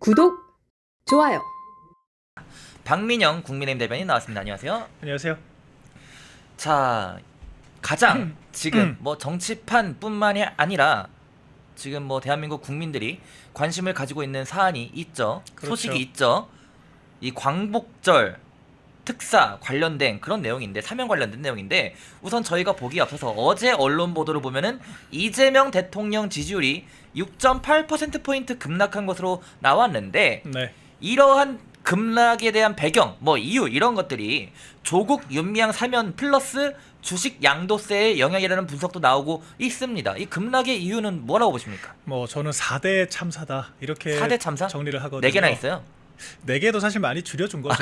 구독, 좋아요. 박민영 국민의힘 대변인 나왔습니다. 안녕하세요. 안녕하세요. 자, 가장 지금 뭐 정치판뿐만이 아니라 지금 뭐 대한민국 국민들이 관심을 가지고 있는 사안이 있죠. 그렇죠. 소식이 있죠. 이 광복절 특사 관련된 그런 내용인데, 사면 관련된 내용인데, 우선 저희가 보기에 앞서서 어제 언론 보도를 보면은 이재명 대통령 지지율이 6.8%포인트 급락한 것으로 나왔는데, 네. 이러한 급락에 대한 배경, 뭐 이유 이런 것들이 조국 윤미향 사면 플러스 주식 양도세의 영향이라는 분석도 나오고 있습니다. 이 급락의 이유는 뭐라고 보십니까? 뭐 저는 4대 참사다 이렇게 4대 참사? 정리를 하거든요. 4개나 있어요? 4개도 사실 많이 줄여준 거죠.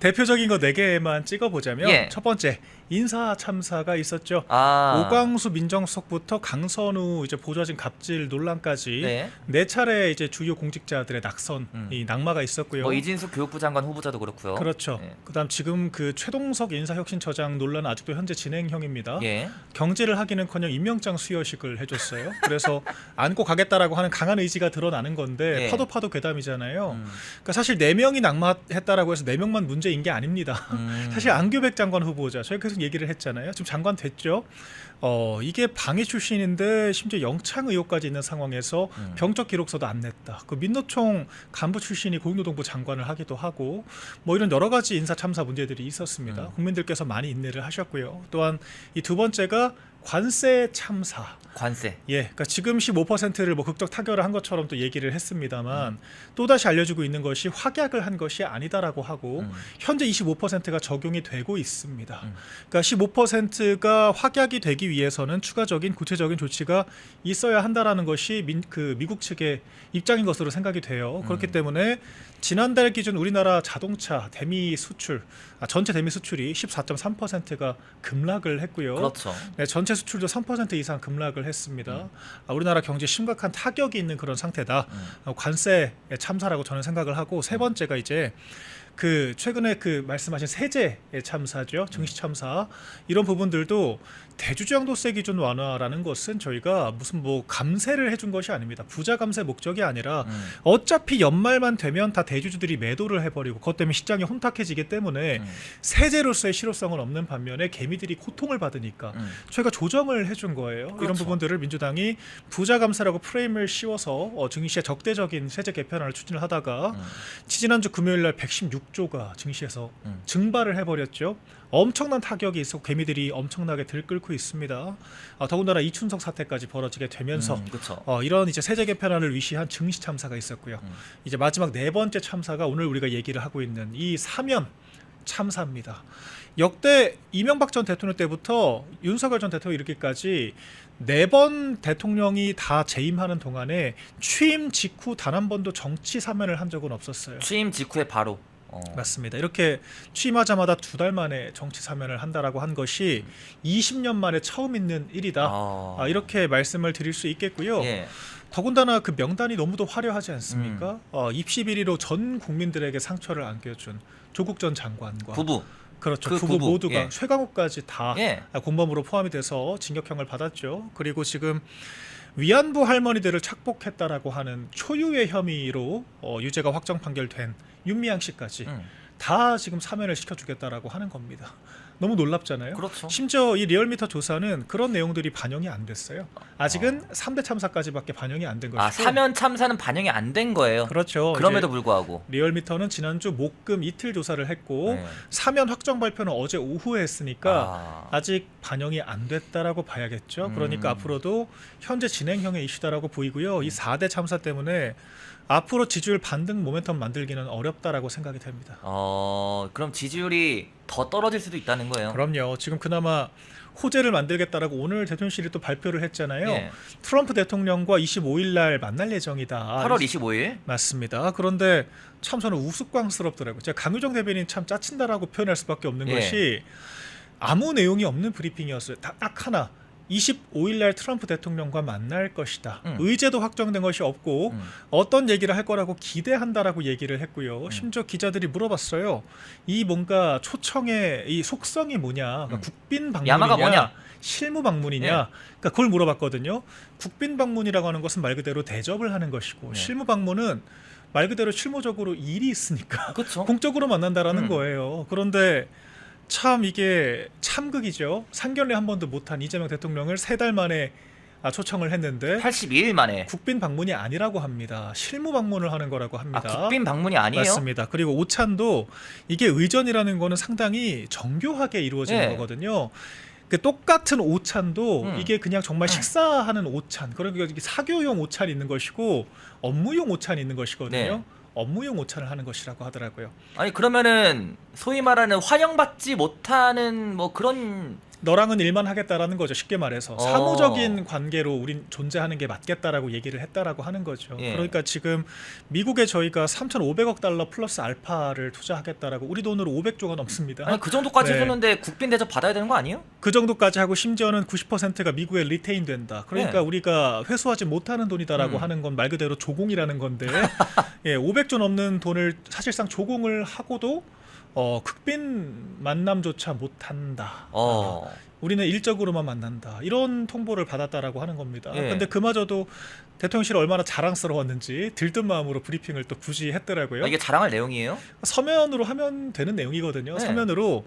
대표적인 거 4개만 찍어보자면 예. 첫 번째 인사 참사가 있었죠. 아. 오광수 민정수석부터 강선우 이제 보좌진 갑질 논란까지 네 차례 이제 주요 공직자들의 낙선, 이 낙마가 있었고요. 뭐 이진수 교육부 장관 후보자도 그렇고요. 그렇죠. 예. 그다음 지금 그 최동석 인사혁신처장 논란 아직도 현재 진행형입니다. 예. 경질을 하기는커녕 임명장 수여식을 해줬어요. 그래서 안고 가겠다라고 하는 강한 의지가 드러나는 건데 예. 파도 괴담이잖아요. 그러니까 사실 4명이 낙마했다라고 해서 4명만 문제인 게 아닙니다. 사실 안규백 장관 후보자 저희 계속 얘기를 했잖아요. 지금 장관 됐죠. 이게 방위 출신인데 심지어 영창 의혹까지 있는 상황에서 병적 기록서도 안 냈다. 그 민노총 간부 출신이 고용노동부 장관을 하기도 하고 뭐 이런 여러 가지 인사 참사 문제들이 있었습니다. 국민들께서 많이 인내를 하셨고요. 또한 이 두 번째가 관세 참사. 관세. 예, 그러니까 지금 15%를 뭐 극적 타결을 한 것처럼 또 얘기를 했습니다만 또 다시 알려지고 있는 것이 확약을 한 것이 아니다라고 하고 현재 25%가 적용이 되고 있습니다. 그러니까 15%가 확약이 되기 위해서는 추가적인 구체적인 조치가 있어야 한다라는 것이 미국 측의 입장인 것으로 생각이 돼요. 그렇기 때문에 지난달 기준 우리나라 자동차 대미 수출, 전체 대미 수출이 14.3%가 급락을 했고요. 그렇죠. 네, 전체 수출도 3% 이상 급락을 했습니다. 우리나라 경제에 심각한 타격이 있는 그런 상태다. 관세 참사라고 저는 생각을 하고 세 번째가 이제 그 최근에 그 말씀하신 세제 참사죠. 증시 참사. 이런 부분들도 대주주양도세 기준 완화라는 것은 저희가 무슨 뭐 감세를 해준 것이 아닙니다. 부자 감세 목적이 아니라 어차피 연말만 되면 다 대주주들이 매도를 해버리고 그것 때문에 시장이 혼탁해지기 때문에 세제로서의 실효성은 없는 반면에 개미들이 고통을 받으니까 저희가 조정을 해준 거예요. 그렇죠. 이런 부분들을 민주당이 부자 감세라고 프레임을 씌워서 증시에 적대적인 세제 개편안을 추진을 하다가 지지난주 금요일 날 116조가 증시에서 증발을 해버렸죠. 엄청난 타격이 있었고 개미들이 엄청나게 들끓고 있습니다. 더군다나 이춘석 사태까지 벌어지게 되면서 그렇죠. 이런 이제 세제 개편안을 위시한 증시 참사가 있었고요. 이제 마지막 네 번째 참사가 오늘 우리가 얘기를 하고 있는 이 사면 참사입니다. 역대 이명박 전 대통령 때부터 윤석열 전 대통령 이렇게까지 4번 대통령이 다 재임하는 동안에 취임 직후 단 한 번도 정치 사면을 한 적은 없었어요. 취임 직후에 바로. 맞습니다. 이렇게 취임하자마자 2달 만에 정치 사면을 한다라고 한 것이 20년 만에 처음 있는 일이다. 이렇게 말씀을 드릴 수 있겠고요. 예. 더군다나 그 명단이 너무도 화려하지 않습니까? 입시 비리로 전 국민들에게 상처를 안겨준 조국 전 장관과 부부. 그렇죠. 그 부부 모두가 예. 최강욱까지 다 예. 공범으로 포함이 돼서 징역형을 받았죠. 그리고 지금 위안부 할머니들을 착복했다라고 하는 초유의 혐의로 유죄가 확정 판결된 윤미향 씨까지 다 지금 사면을 시켜주겠다라고 하는 겁니다. 너무 놀랍잖아요. 그렇죠. 심지어 이 리얼미터 조사는 그런 내용들이 반영이 안 됐어요. 아직은 3대 참사까지밖에 반영이 안 된 것이고. 사면 참사는 반영이 안 된 거예요. 그렇죠. 그럼에도 불구하고 리얼미터는 지난주 목금 이틀 조사를 했고 네. 사면 확정 발표는 어제 오후에 했으니까 아직 반영이 안 됐다라고 봐야겠죠. 그러니까 앞으로도 현재 진행형의 이슈다라고 보이고요. 이 4대 참사 때문에 앞으로 지지율 반등 모멘텀 만들기는 어렵다라고 생각이 됩니다. 그럼 지지율이 더 떨어질 수도 있다는 거예요. 그럼요. 지금 그나마 호재를 만들겠다라고 오늘 대통령실이 또 발표를 했잖아요. 예. 트럼프 대통령과 25일 날 만날 예정이다. 8월 25일. 맞습니다. 그런데 참 저는 우스꽝스럽더라고요. 제가 강유정 대변인 참 짜친다라고 표현할 수밖에 없는 예. 것이 아무 내용이 없는 브리핑이었어요. 딱 하나. 25일 날 트럼프 대통령과 만날 것이다. 음. 의제도 확정된 것이 없고 어떤 얘기를 할 거라고 기대한다라고 얘기를 했고요. 심지어 기자들이 물어봤어요. 이 뭔가 초청의 이 속성이 뭐냐? 그러니까 국빈 방문이냐? 야마가 뭐냐? 실무 방문이냐? 예. 그러니까 그걸 물어봤거든요. 국빈 방문이라고 하는 것은 말 그대로 대접을 하는 것이고 네. 실무 방문은 말 그대로 실무적으로 일이 있으니까 그렇죠. 공적으로 만난다라는 음. 거예요. 그런데 참 이게 참극이죠. 상견례 한 번도 못한 이재명 대통령을 3달 만에 초청을 했는데 82일 만에. 국빈 방문이 아니라고 합니다. 실무 방문을 하는 거라고 합니다. 국빈 방문이 아니에요? 맞습니다. 그리고 오찬도 이게 의전이라는 거는 상당히 정교하게 이루어지는 예. 거거든요. 그 똑같은 오찬도 이게 그냥 정말 음. 식사하는 오찬, 그러니까 이게 사교용 오찬이 있는 것이고 업무용 오찬이 있는 것이거든요. 네. 업무용 오찬을 하는 것이라고 하더라고요. 아니 그러면은 소위 말하는 환영받지 못하는 뭐 그런 너랑은 일만 하겠다라는 거죠. 쉽게 말해서 사무적인 관계로 우린 존재하는 게 맞겠다라고 얘기를 했다라고 하는 거죠. 예. 그러니까 지금 미국에 저희가 3,500억 달러 플러스 알파를 투자하겠다라고 우리 돈으로 500조가 넘습니다. 아니 그 정도까지 네. 해줬는데 국빈 대접 받아야 되는 거 아니에요? 그 정도까지 하고 심지어는 90%가 미국에 리테인 된다. 그러니까 네. 우리가 회수하지 못하는 돈이다라고 하는 건 말 그대로 조공이라는 건데 예, 500조 넘는 돈을 사실상 조공을 하고도 극빈 만남조차 못한다. 우리는 일적으로만 만난다. 이런 통보를 받았다라고 하는 겁니다. 예. 근데 그마저도 대통령실이 얼마나 자랑스러웠는지 들뜬 마음으로 브리핑을 또 굳이 했더라고요. 이게 자랑할 내용이에요? 서면으로 하면 되는 내용이거든요. 네. 서면으로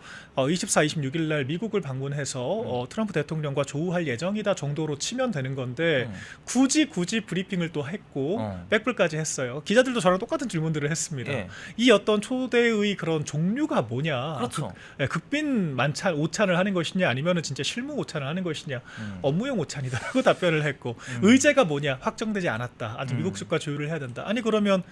24, 26일 날 미국을 방문해서 트럼프 대통령과 조우할 예정이다 정도로 치면 되는 건데 굳이 브리핑을 또 했고 백불까지 했어요. 기자들도 저랑 똑같은 질문들을 했습니다. 예. 이 어떤 초대의 그런 종류가 뭐냐? 그렇죠. 극빈 만찬 오찬을 하는 것이냐 아니면은 진짜 실무 오찬을 하는 것이냐? 업무용 오찬이다라고 답변을 했고 의제가 뭐냐? 확정되지 않았다. 아직 미국 측과 조율을 해야 된다. 아니 그러면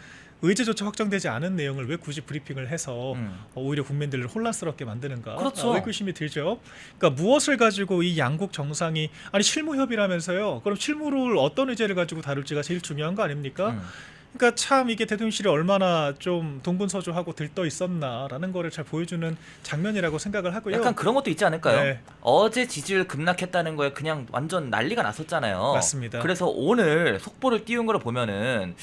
의제조차 확정되지 않은 내용을 왜 굳이 브리핑을 해서 오히려 국민들을 혼란스럽게 만드는가? 그렇죠. 의구심이 들죠. 그러니까 무엇을 가지고 이 양국 정상이 아니 실무 협의라면서요. 그럼 실무를 어떤 의제를 가지고 다룰지가 제일 중요한 거 아닙니까? 그러니까 참 이게 대통령실이 얼마나 좀 동분서주하고 들떠 있었나라는 거를 잘 보여주는 장면이라고 생각을 하고요. 약간 그런 것도 있지 않을까요? 네. 어제 지지율 급락했다는 거에 그냥 완전 난리가 났었잖아요. 맞습니다. 그래서 오늘 속보를 띄운 걸 보면은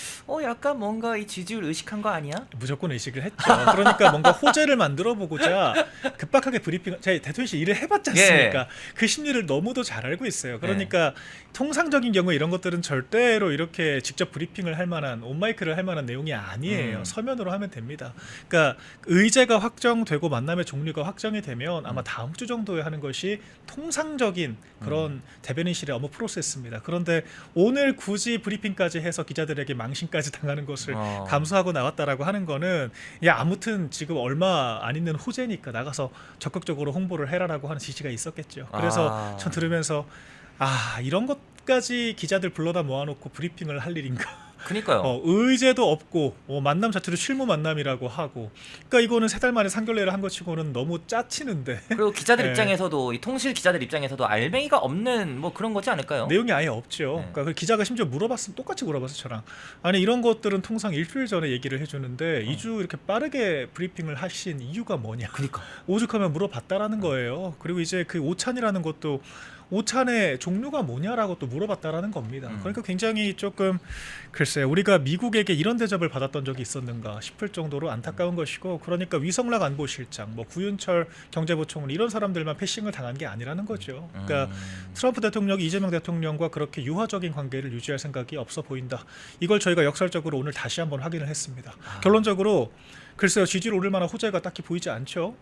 약간 뭔가 이 지지율 의식한 거 아니야? 무조건 의식을 했죠. 그러니까 뭔가 호재를 만들어 보고자 급박하게 브리핑. 제가 대통령실 일을 해봤지 않습니까? 예. 그 심리를 너무도 잘 알고 있어요. 그러니까 통상적인 경우에 이런 것들은 절대로 이렇게 직접 브리핑을 할 만한 온마이크를 할 만한 내용이 아니에요. 서면으로 하면 됩니다. 그러니까 의제가 확정되고 만남의 종류가 확정이 되면 아마 다음 주 정도에 하는 것이 통상적인 그런 대변인실의 업무 프로세스입니다. 그런데 오늘 굳이 브리핑까지 해서 기자들에게 망신까지 당하는 것을 감수하고 나왔다라고 하는 거는 아무튼 지금 얼마 안 있는 호재니까 나가서 적극적으로 홍보를 해라라고 하는 지시가 있었겠죠. 그래서 전 들으면서 이런 것까지 기자들 불러다 모아놓고 브리핑을 할 일인가? 그니까요. 의제도 없고 만남 자체도 실무 만남이라고 하고, 그러니까 이거는 3달 만에 상견례를 한 것치고는 너무 짜치는데. 그리고 기자들 네. 입장에서도 이 통실 기자들 입장에서도 알맹이가 없는 뭐 그런 거지 않을까요? 내용이 아예 없죠. 그러니까 그 기자가 심지어 물어봤으면 똑같이 물어봤어 저랑. 아니 이런 것들은 통상 일주일 전에 얘기를 해주는데 2주 이렇게 빠르게 브리핑을 하신 이유가 뭐냐? 그니까. 오죽하면 물어봤다라는 거예요. 그리고 이제 그 오찬이라는 것도 오찬의 종류가 뭐냐라고 또 물어봤다라는 겁니다. 그러니까 굉장히 조금 글쎄요, 우리가 미국에게 이런 대접을 받았던 적이 있었는가 싶을 정도로 안타까운 것이고, 그러니까 위성락 안보실장, 뭐 구윤철 경제부총리 이런 사람들만 패싱을 당한 게 아니라는 거죠. 그러니까 트럼프 대통령이 이재명 대통령과 그렇게 유화적인 관계를 유지할 생각이 없어 보인다. 이걸 저희가 역설적으로 오늘 다시 한번 확인을 했습니다. 결론적으로 글쎄요, 지지를 오를 만한 호재가 딱히 보이지 않죠.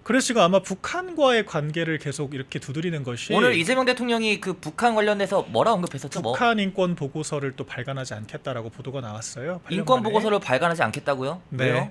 그래서 지금 아마 북한과의 관계를 계속 이렇게 두드리는 것이, 오늘 이재명 대통령이 그 북한 관련해서 뭐라 언급했었죠? 북한 인권 보고서를 또 발간하지 않겠다라고 보도가 나왔어요. 인권 보고서를 발간하지 않겠다고요? 네. 왜요?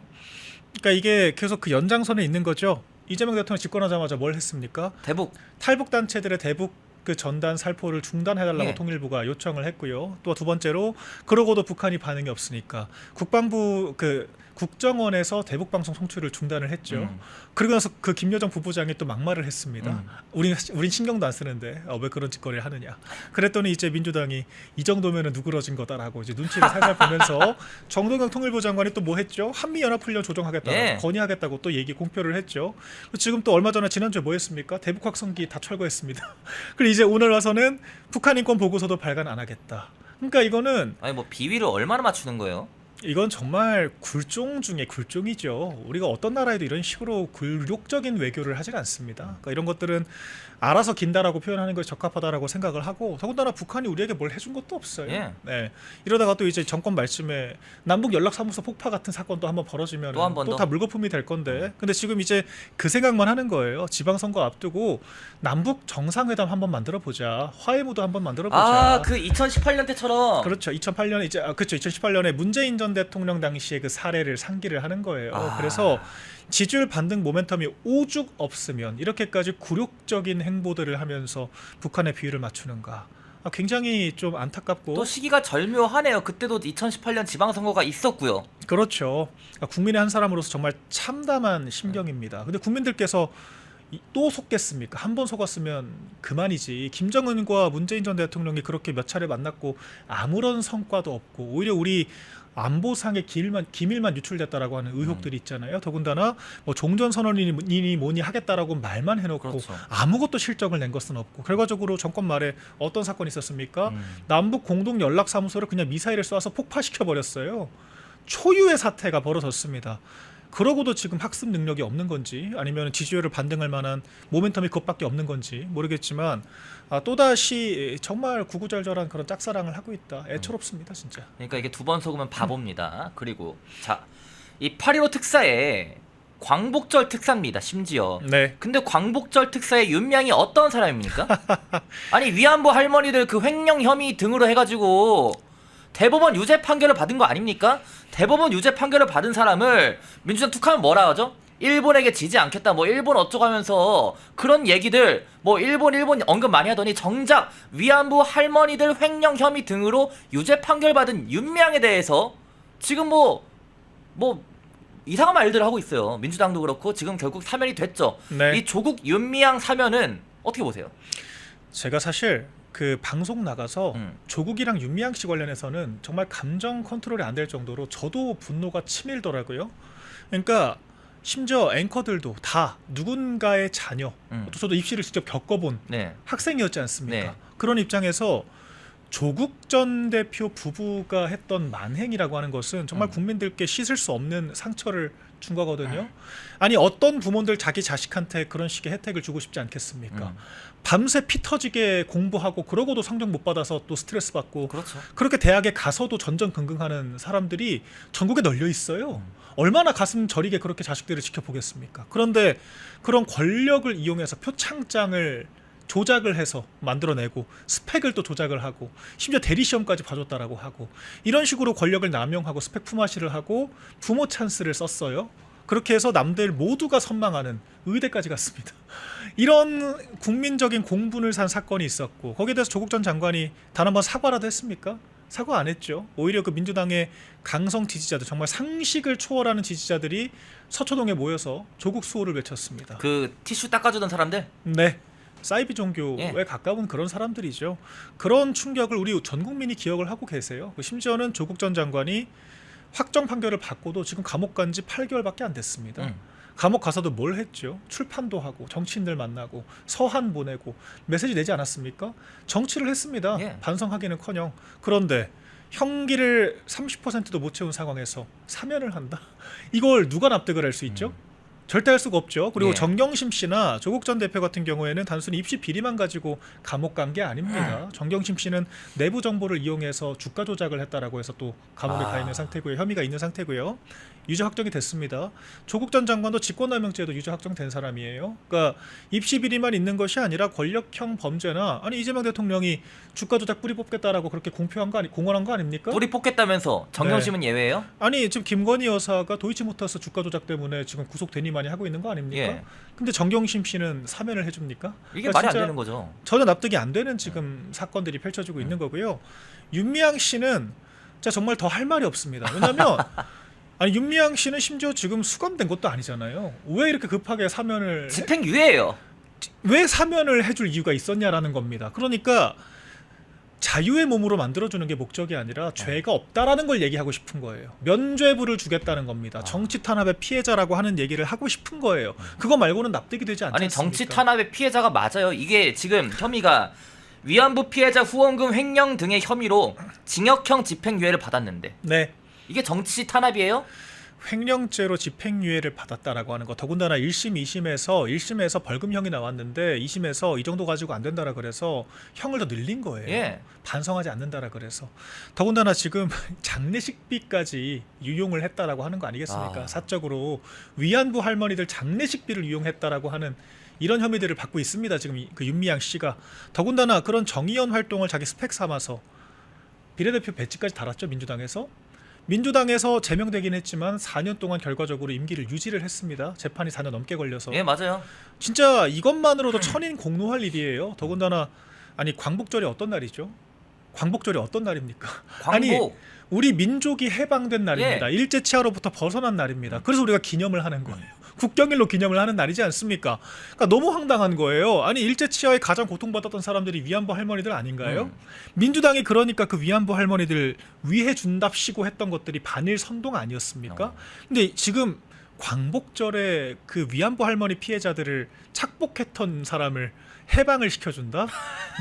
그러니까 이게 계속 그 연장선에 있는 거죠. 이재명 대통령 집권하자마자 뭘 했습니까? 대북. 탈북 단체들의 대북 그 전단 살포를 중단해달라고 예. 통일부가 요청을 했고요. 또 두 번째로 그러고도 북한이 반응이 없으니까 국방부 그 국정원에서 대북 방송 송출을 중단을 했죠. 그러고 나서 그 김여정 부부장이 또 막말을 했습니다. 우린 신경도 안 쓰는데 왜 그런 짓거리를 하느냐. 그랬더니 이제 민주당이 이 정도면은 누그러진 거다라고 이제 눈치를 살살 보면서 정동영 통일부 장관이 또 뭐 했죠? 한미연합훈련 조정하겠다고 예. 건의하겠다고 또 얘기 공표를 했죠. 지금 또 얼마 전에 지난주에 뭐 했습니까? 대북 확성기 다 철거했습니다. 그리고 이제 오늘 와서는 북한 인권 보고서도 발간 안 하겠다. 그러니까 이거는 아니 뭐 비위를 얼마나 맞추는 거예요? 이건 정말 굴종 중에 굴종이죠. 우리가 어떤 나라에도 이런 식으로 굴욕적인 외교를 하질 않습니다. 그러니까 이런 것들은 알아서 긴다라고 표현하는 것이 적합하다라고 생각을 하고, 더군다나 북한이 우리에게 뭘 해준 것도 없어요. 예. 네. 이러다가 또 이제 정권 말쯤에 남북 연락사무소 폭파 같은 사건도 한번 벌어지면 또 한번 또 더? 다 물거품이 될 건데, 근데 지금 이제 그 생각만 하는 거예요. 지방선거 앞두고 남북 정상회담 한번 만들어 보자, 화해무도 한번 만들어 보자. 아, 그 2018년 때처럼. 그렇죠. 2008년에 이제 그렇죠. 2018년에 문재인 전 대통령 당시에 그 사례를 상기를 하는 거예요. 아. 그래서 지지율 반등 모멘텀이 오죽 없으면 이렇게까지 굴욕적인 행보들을 하면서 북한의 비율을 맞추는가. 굉장히 좀 안타깝고. 또 시기가 절묘하네요. 그때도 2018년 지방선거가 있었고요. 그렇죠. 국민의 한 사람으로서 정말 참담한 심경입니다. 근데 국민들께서 또 속겠습니까? 한 번 속았으면 그만이지. 김정은과 문재인 전 대통령이 그렇게 몇 차례 만났고 아무런 성과도 없고, 오히려 우리 안보상의 기밀만 유출됐다라고 하는 의혹들이 있잖아요. 더군다나 뭐 종전선언이니 뭐니 하겠다라고 말만 해놓고 그렇죠. 아무것도 실적을 낸 것은 없고, 결과적으로 정권 말에 어떤 사건이 있었습니까? 음. 남북 공동 연락사무소를 그냥 미사일을 쏴서 폭파시켜 버렸어요. 초유의 사태가 벌어졌습니다. 그러고도 지금 학습 능력이 없는 건지, 아니면 지지율을 반등할 만한 모멘텀이 그것밖에 없는 건지 모르겠지만, 또다시 정말 구구절절한 그런 짝사랑을 하고 있다. 애처롭습니다, 진짜. 그러니까 이게 두 번 속으면 바보입니다. 그리고 자, 이 8.15 특사에 광복절 특사입니다. 심지어. 네. 근데 광복절 특사의 윤명이 어떤 사람입니까? 아니 위안부 할머니들 그 횡령 혐의 등으로 해가지고 대법원 유죄 판결을 받은 거 아닙니까? 대법원 유죄 판결을 받은 사람을 민주당 툭하면 뭐라 하죠? 일본에게 지지 않겠다, 뭐 일본 어쩌고 하면서 그런 얘기들, 뭐 일본 언급 많이 하더니 정작 위안부 할머니들 횡령 혐의 등으로 유죄 판결 받은 윤명에 대해서 지금 뭐 이상한 말들을 하고 있어요. 민주당도 그렇고 지금 결국 사면이 됐죠. 네. 이 조국 윤미향 사면은 어떻게 보세요? 제가 사실 그 방송 나가서 음. 조국이랑 윤미향 씨 관련해서는 정말 감정 컨트롤이 안 될 정도로 저도 분노가 치밀더라고요. 그러니까 심지어 앵커들도 다 누군가의 자녀, 또 저도 입시를 직접 겪어본 네. 학생이었지 않습니까? 네. 그런 입장에서 조국 전 대표 부부가 했던 만행이라고 하는 것은 정말 국민들께 씻을 수 없는 상처를 준 거거든요. 아니 어떤 부모들 자기 자식한테 그런 식의 혜택을 주고 싶지 않겠습니까? 밤새 피 터지게 공부하고 그러고도 성적 못 받아서 또 스트레스 받고, 그렇죠. 그렇게 대학에 가서도 전전긍긍하는 사람들이 전국에 널려 있어요. 얼마나 가슴 저리게 그렇게 자식들을 지켜보겠습니까? 그런데 그런 권력을 이용해서 표창장을 조작을 해서 만들어내고, 스펙을 또 조작을 하고, 심지어 대리시험까지 봐줬다라고 하고, 이런 식으로 권력을 남용하고 스펙 품앗이를 하고 부모 찬스를 썼어요. 그렇게 해서 남들 모두가 선망하는 의대까지 갔습니다. 이런 국민적인 공분을 산 사건이 있었고, 거기에 대해서 조국 전 장관이 단 한 번 사과라도 했습니까? 사과 안 했죠. 오히려 그 민주당의 강성 지지자들, 정말 상식을 초월하는 지지자들이 서초동에 모여서 조국 수호를 외쳤습니다. 그 티슈 닦아주던 사람들? 네. 사이비 종교에 예. 가까운 그런 사람들이죠. 그런 충격을 우리 전 국민이 기억을 하고 계세요. 심지어는 조국 전 장관이 확정 판결을 받고도 지금 감옥 간 지 8개월밖에 안 됐습니다. 감옥 가서도 뭘 했죠? 출판도 하고 정치인들 만나고 서한 보내고 메시지 내지 않았습니까? 정치를 했습니다. 예. 반성하기는커녕. 그런데 형기를 30%도 못 채운 상황에서 사면을 한다? 이걸 누가 납득을 할 수 있죠? 절대 할 수가 없죠. 그리고 예. 정경심 씨나 조국 전 대표 같은 경우에는 단순히 입시 비리만 가지고 감옥 간 게 아닙니다. 정경심 씨는 내부 정보를 이용해서 주가 조작을 했다라고 해서 또 감옥에 가 있는 상태고요. 혐의가 있는 상태고요. 유죄 확정이 됐습니다. 조국 전 장관도 직권남용죄도 유죄 확정된 사람이에요. 그러니까 입시 비리만 있는 것이 아니라 권력형 범죄나, 아니 이재명 대통령이 주가 조작 뿌리 뽑겠다라고 그렇게 공언한 거 아닙니까? 뿌리 뽑겠다면서 정경심은 예외예요? 아니 지금 김건희 여사가 도이치모터스 주가 조작 때문에 지금 구속되니많이 하고 있는 거 아닙니까? 예. 근데 정경심 씨는 사면을 해줍니까? 이게 그러니까 말이 안 진짜 되는 거죠. 전혀 납득이 안 되는 지금 사건들이 펼쳐지고 있는 거고요. 윤미향 씨는 진짜 정말 더 할 말이 없습니다. 왜냐하면 아니 윤미향 씨는 심지어 지금 수감된 것도 아니잖아요. 왜 이렇게 급하게 사면을 집행유예예요. 왜 사면을 해줄 이유가 있었냐라는 겁니다. 그러니까 자유의 몸으로 만들어주는 게 목적이 아니라 죄가 없다라는 걸 얘기하고 싶은 거예요. 면죄부를 주겠다는 겁니다. 정치 탄압의 피해자라고 하는 얘기를 하고 싶은 거예요. 그거 말고는 납득이 되지 않지 아니 않습니까? 정치 탄압의 피해자가 맞아요. 이게 지금 혐의가 위안부 피해자 후원금 횡령 등의 혐의로 징역형 집행유예를 받았는데 네. 이게 정치 탄압이에요? 횡령죄로 집행유예를 받았다라고 하는 거. 더군다나 1심, 1심에서 벌금형이 나왔는데 2심에서 이 정도 가지고 안 된다라 그래서 형을 더 늘린 거예요. 예. 반성하지 않는다라 그래서. 더군다나 지금 장례식비까지 유용을 했다라고 하는 거 아니겠습니까? 아. 사적으로 위안부 할머니들 장례식비를 유용했다라고 하는 이런 혐의들을 받고 있습니다. 지금 그 윤미향 씨가. 더군다나 그런 정의연 활동을 자기 스펙 삼아서 비례대표 배지까지 달았죠. 민주당에서 제명되긴 했지만 4년 동안 결과적으로 임기를 유지를 했습니다. 재판이 4년 넘게 걸려서. 예, 맞아요. 진짜 이것만으로도 천인 공노할 일이에요. 더군다나 아니 광복절이 어떤 날이죠? 광복절이 어떤 날입니까? 아니 광복. 우리 민족이 해방된 날입니다. 일제치하로부터 벗어난 날입니다. 그래서 우리가 기념을 하는 거예요. 국경일로 기념을 하는 날이지 않습니까? 그러니까 너무 황당한 거예요. 아니 일제치하에 가장 고통받았던 사람들이 위안부 할머니들 아닌가요? 민주당이 그러니까 그 위안부 할머니들 위해 준답시고 했던 것들이 반일 선동 아니었습니까? 근데 지금 광복절에 그 위안부 할머니 피해자들을 착복했던 사람을 해방을 시켜준다?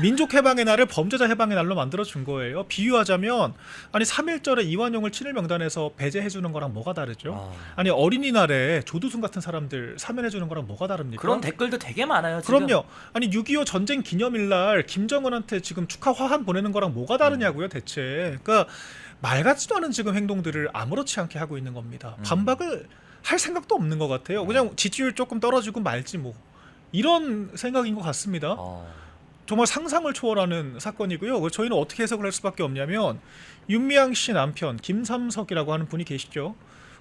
민족 해방의 날을 범죄자 해방의 날로 만들어준 거예요. 비유하자면 아니 3.1절에 이완용을 친일 명단에서 배제해주는 거랑 뭐가 다르죠? 아니 어린이날에 조두순 같은 사람들 사면해주는 거랑 뭐가 다릅니까? 그런 댓글도 되게 많아요. 지금. 그럼요. 아니 6.25 전쟁 기념일날 김정은한테 지금 축하 화환 보내는 거랑 뭐가 다르냐고요 대체. 그러니까 말 같지도 않은 지금 행동들을 아무렇지 않게 하고 있는 겁니다. 반박을 할 생각도 없는 것 같아요. 그냥 지지율 조금 떨어지고 말지 뭐. 이런 생각인 것 같습니다. 정말 상상을 초월하는 사건이고요. 저희는 어떻게 해석을 할 수밖에 없냐면 윤미향 씨 남편 김삼석이라고 하는 분이 계시죠.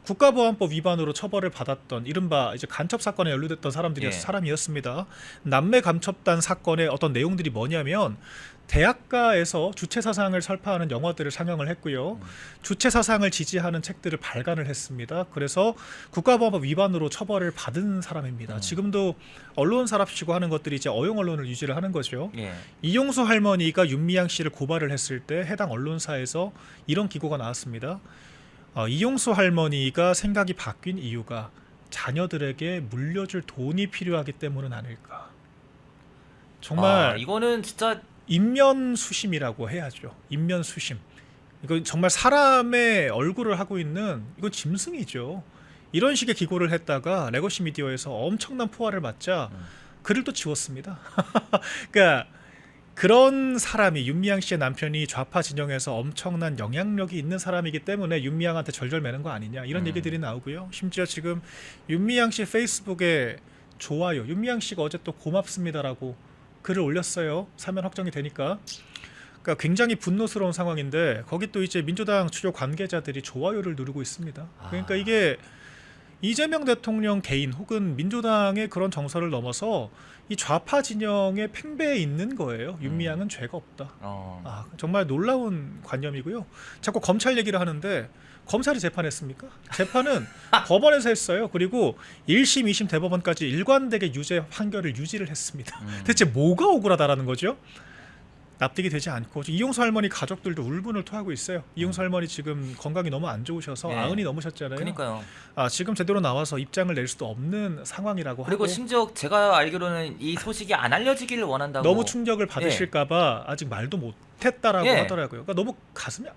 국가보안법 위반으로 처벌을 받았던 이른바 이제 간첩 사건에 연루됐던 사람이었습니다. 남매 간첩단 사건의 어떤 내용들이 뭐냐면 대학가에서 주체 사상을 설파하는 영화들을 상영을 했고요. 주체 사상을 지지하는 책들을 발간을 했습니다. 그래서 국가보안법 위반으로 처벌을 받은 사람입니다. 지금도 언론사랍시고 하는 것들이 이제 어용 언론을 유지를 하는 거죠. 예. 이용수 할머니가 윤미향 씨를 고발을 했을 때 해당 언론사에서 이런 기고가 나왔습니다. 이용수 할머니가 생각이 바뀐 이유가 자녀들에게 물려줄 돈이 필요하기 때문은 아닐까. 정말 이거는 진짜 인면수심이라고 해야죠. 인면수심. 이거 정말 사람의 얼굴을 하고 있는 이건 짐승이죠. 이런 식의 기고를 했다가 레거시 미디어에서 엄청난 포화를 맞자 글을 또 지웠습니다. 그러니까 그런 사람이 윤미향 씨의 남편이 좌파 진영에서 엄청난 영향력이 있는 사람이기 때문에 윤미향한테 절절매는 거 아니냐 이런 얘기들이 나오고요. 심지어 지금 윤미향 씨 페이스북에 좋아요. 윤미향 씨가 어제 또 고맙습니다라고 글을 올렸어요. 사면 확정이 되니까. 그러니까 굉장히 분노스러운 상황인데 거기 또 이제 민주당 주요 관계자들이 좋아요를 누르고 있습니다. 그러니까 이게 이재명 대통령 개인 혹은 민주당의 그런 정서를 넘어서 이 좌파 진영의 팽배에 있는 거예요. 윤미향은 죄가 없다. 정말 놀라운 관념이고요. 자꾸 검찰 얘기를 하는데 검찰이 재판했습니까? 재판은 법원에서 했어요. 그리고 1심, 2심 대법원까지 일관되게 유죄 판결을 유지를 했습니다. 대체 뭐가 억울하다라는 거죠? 납득이 되지 않고 이용수 할머니 가족들도 울분을 토하고 있어요. 이용수 할머니 지금 건강이 너무 안 좋으셔서 예. 90이 넘으셨잖아요. 그러니까요. 지금 제대로 나와서 입장을 낼 수도 없는 상황이라고 그리고 하고 심지어 제가 알기로는 이 소식이 안 알려지기를 원한다고. 너무 충격을 받으실까봐 아직 말도 못했다라고 하더라고요. 그러니까 너무 가슴이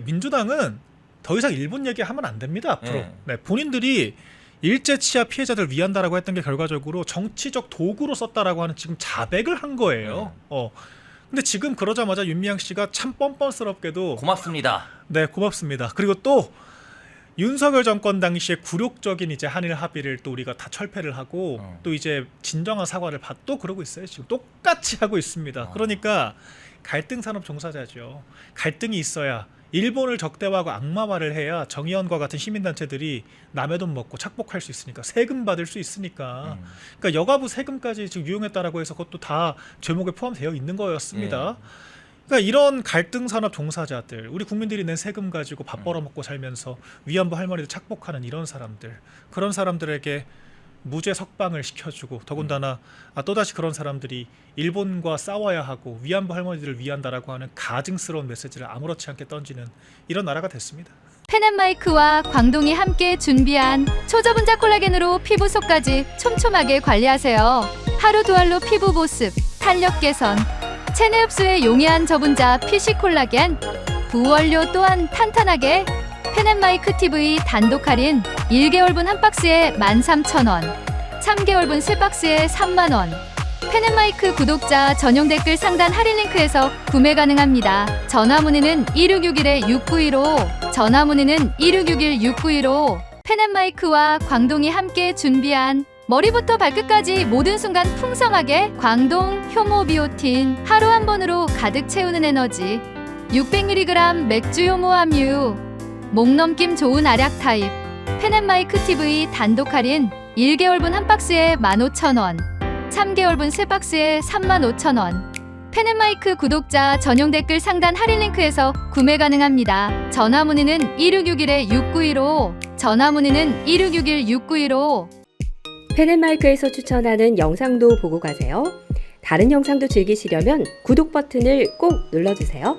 민주당은 더 이상 일본 얘기하면 안 됩니다. 앞으로 본인들이 일제치하 피해자들 위한다라고 했던 게 결과적으로 정치적 도구로 썼다라고 하는 지금 자백을 한 거예요. 근데 지금 그러자마자 윤미향 씨가 참 뻔뻔스럽게도 고맙습니다. 네, 고맙습니다. 그리고 또 윤석열 정권 당시에 굴욕적인 이제 한일 합의를 또 우리가 다 철폐를 하고 또 이제 진정한 사과를 또 그러고 있어요. 지금 똑같이 하고 있습니다. 그러니까 갈등 산업 종사자죠. 갈등이 있어야 일본을 적대화하고 악마화를 해야 정의연과 같은 시민단체들이 남의 돈 먹고 착복할 수 있으니까 세금 받을 수 있으니까 그러니까 여가부 세금까지 지금 유용했다라고 해서 그것도 다 제목에 포함되어 있는 거였습니다. 그러니까 이런 갈등 산업 종사자들, 우리 국민들이 낸 세금 가지고 밥 벌어먹고 살면서 위안부 할머니들 착복하는 이런 사람들, 그런 사람들에게 무죄 석방을 시켜주고 더군다나 또다시 그런 사람들이 일본과 싸워야 하고 위안부 할머니들을 위한다라고 하는 가증스러운 메시지를 아무렇지 않게 던지는 이런 나라가 됐습니다. 펜앤마이크와 광동이 함께 준비한 초저분자 콜라겐으로 피부 속까지 촘촘하게 관리하세요. 하루 두 알로 피부 보습, 탄력 개선, 체내 흡수에 용이한 저분자 PC 콜라겐, 부원료 또한 탄탄하게 펜앤마이크 TV 단독 할인 1개월분 한 박스에 13,000원, 3개월분 3박스에 30,000원. 펜앤마이크 구독자 전용 댓글 상단 할인 링크에서 구매 가능합니다. 전화 문의는 1661-6915, 전화 문의는 1661-6915. 펜앤마이크와 광동이 함께 준비한 머리부터 발끝까지 모든 순간 풍성하게 광동 효모 비오틴 하루 한 번으로 가득 채우는 에너지 600mg 맥주 효모 함유 목 넘김 좋은 알약 타입 펜앤마이크 TV 단독 할인 1개월분 한 박스에 15,000원 3개월분 3박스에 35,000원 펜앤마이크 구독자 전용 댓글 상단 할인 링크에서 구매 가능합니다. 전화 문의는 1661-6915 전화 문의는 1661-6915 펜앤마이크에서 추천하는 영상도 보고 가세요. 다른 영상도 즐기시려면 구독 버튼을 꼭 눌러주세요.